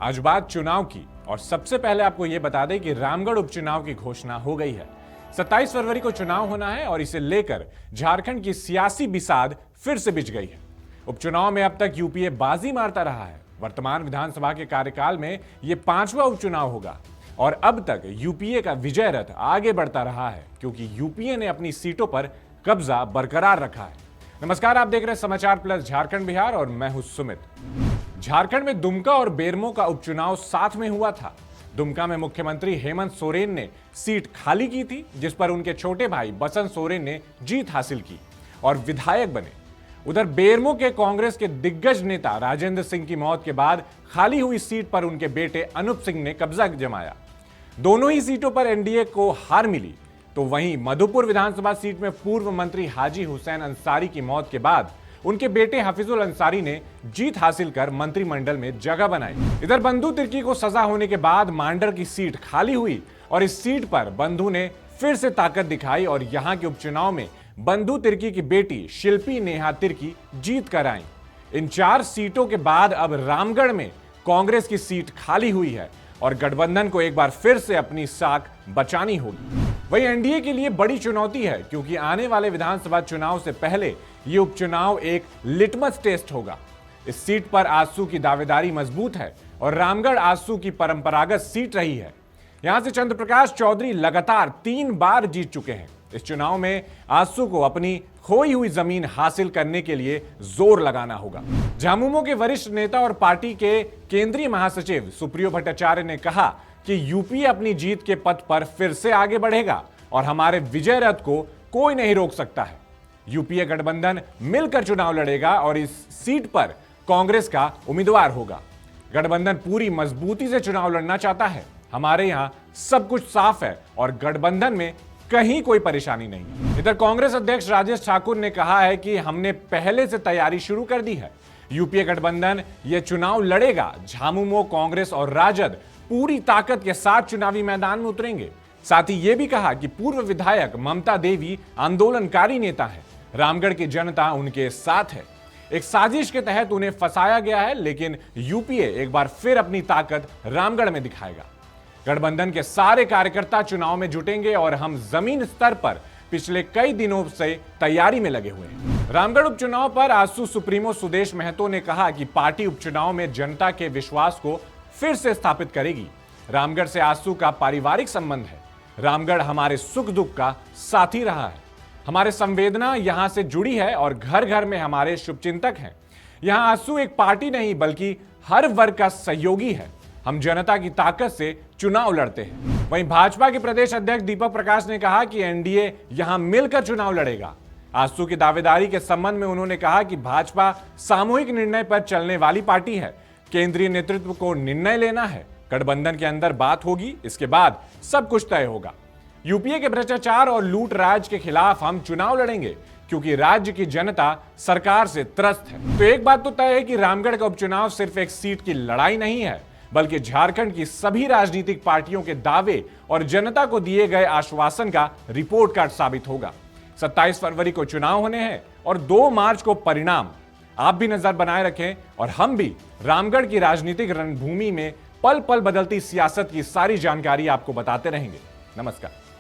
आज बात चुनाव की और सबसे पहले आपको यह बता दें कि रामगढ़ उपचुनाव की घोषणा हो गई है। 27 फरवरी को चुनाव होना है और इसे लेकर झारखंड की सियासी बिसात फिर से बिछ गई है। उपचुनाव में अब तक यूपीए बाजी मारता रहा है। वर्तमान विधानसभा के कार्यकाल में यह 5वां उपचुनाव होगा और अब तक यूपीए का विजय रथ आगे बढ़ता रहा है क्योंकि यूपीए ने अपनी सीटों पर कब्जा बरकरार रखा है। नमस्कार, आप देख रहे हैं समाचार प्लस झारखंड बिहार और मैं हूं सुमित। झारखंड में दुमका और बेरमो का उपचुनाव साथ में हुआ था। दुमका में मुख्यमंत्री हेमंत सोरेन ने सीट खाली की थी, जिस पर उनके छोटे भाई बसंत सोरेन ने जीत हासिल की और विधायक बने। उधर बेरमो के कांग्रेस के दिग्गज नेता राजेंद्र सिंह की मौत के बाद खाली हुई सीट पर उनके बेटे अनूप सिंह ने कब्जा जमाया। दोनों ही सीटों पर एनडीए को हार मिली। तो वहीं मधुपुर विधानसभा सीट में पूर्व मंत्री हाजी हुसैन अंसारी की मौत के बाद उनके बेटे हफीजुल अंसारी ने जीत हासिल कर मंत्रिमंडल में जगह बनाई। इधर बंधु तिर्की को सजा होने के बाद मांडर की सीट खाली हुई और इस सीट पर बंधु ने फिर से ताकत दिखाई और यहां के उपचुनाव में बंधु तिर्की की बेटी शिल्पी नेहा तिर्की जीत कर आई। इन 4 सीटों के बाद अब रामगढ़ में कांग्रेस की सीट खाली हुई है और गठबंधन को एक बार फिर से अपनी साख बचानी होगी। वही एनडीए के लिए बड़ी चुनौती है क्योंकि आने वाले विधानसभा चुनाव से पहले ये उपचुनाव एक लिटमस टेस्ट होगा। इस सीट पर आजसू की दावेदारी मजबूत है और रामगढ़ आजसू की परंपरागत सीट रही है। यहां से चंद्रप्रकाश चौधरी लगातार 3 बार जीत चुके हैं। इस चुनाव में आजसू को अपनी खोई हुई जमीन हासिल करने के लिए जोर लगाना होगा। झामुमो के वरिष्ठ नेता और पार्टी के केंद्रीय महासचिव सुप्रियो भट्टाचार्य ने कहा कि यूपीए अपनी जीत के पथ पर फिर से आगे बढ़ेगा और हमारे विजय रथ को कोई नहीं रोक सकता है। यूपीए गठबंधन मिलकर चुनाव लड़ेगा और इस सीट पर कांग्रेस का उम्मीदवार होगा। गठबंधन पूरी मजबूती से चुनाव लड़ना चाहता है। हमारे यहां सब कुछ साफ है और गठबंधन में कहीं कोई परेशानी नहीं। इधर कांग्रेस अध्यक्ष राजेश ठाकुर ने कहा है कि हमने पहले से तैयारी शुरू कर दी है। यूपीए गठबंधन यह चुनाव लड़ेगा। झामुमो, कांग्रेस और राजद पूरी ताकत के साथ चुनावी मैदान में उतरेंगे। साथ ही यह भी कहा कि पूर्व विधायक ममता देवी आंदोलनकारी नेता है। रामगढ़ की जनता उनके साथ है। एक साजिश के तहत उन्हें फंसाया गया है, लेकिन यूपीए एक बार फिर अपनी ताकत रामगढ़ में दिखाएगा। गठबंधन के सारे कार्यकर्ता चुनाव में जुटेंगे और हम जमीन स्तर पर पिछले कई दिनों से तैयारी में लगे हुए हैं। रामगढ़ उपचुनाव पर आजसू सुप्रीमो सुदेश महतो ने कहा कि पार्टी उपचुनाव में जनता के विश्वास को फिर से स्थापित करेगी। रामगढ़ से आजसू का पारिवारिक संबंध है। रामगढ़ हमारे सुख दुख का साथी रहा है। हमारे संवेदना यहां से जुड़ी है और घर घर में हमारे शुभचिंतक हैं। यहां आजसू एक पार्टी नहीं बल्कि हर वर्ग का सहयोगी है। हम जनता की ताकत से चुनाव लड़ते हैं। वहीं भाजपा के प्रदेश अध्यक्ष दीपक प्रकाश ने कहा कि एनडीए यहां मिलकर चुनाव लड़ेगा। आजसू की दावेदारी के संबंध में उन्होंने कहा कि भाजपा सामूहिक निर्णय पर चलने वाली पार्टी है। केंद्रीय नेतृत्व को निर्णय लेना है। गठबंधन के अंदर बात होगी, इसके बाद सब कुछ तय होगा। यूपीए के भ्रष्टाचार और लूट राज के खिलाफ हम चुनाव लड़ेंगे क्योंकि राज्य की जनता सरकार से त्रस्त है। तो एक बात तो तय है कि रामगढ़ का उपचुनाव सिर्फ एक सीट की लड़ाई नहीं है, बल्कि झारखंड की सभी राजनीतिक पार्टियों के दावे और जनता को दिए गए आश्वासन का रिपोर्ट कार्ड साबित होगा। 27 फरवरी को चुनाव होने हैं और 2 मार्च को परिणाम। आप भी नजर बनाए रखें और हम भी रामगढ़ की राजनीतिक रणभूमि में पल पल बदलती सियासत की सारी जानकारी आपको बताते रहेंगे। नमस्कार।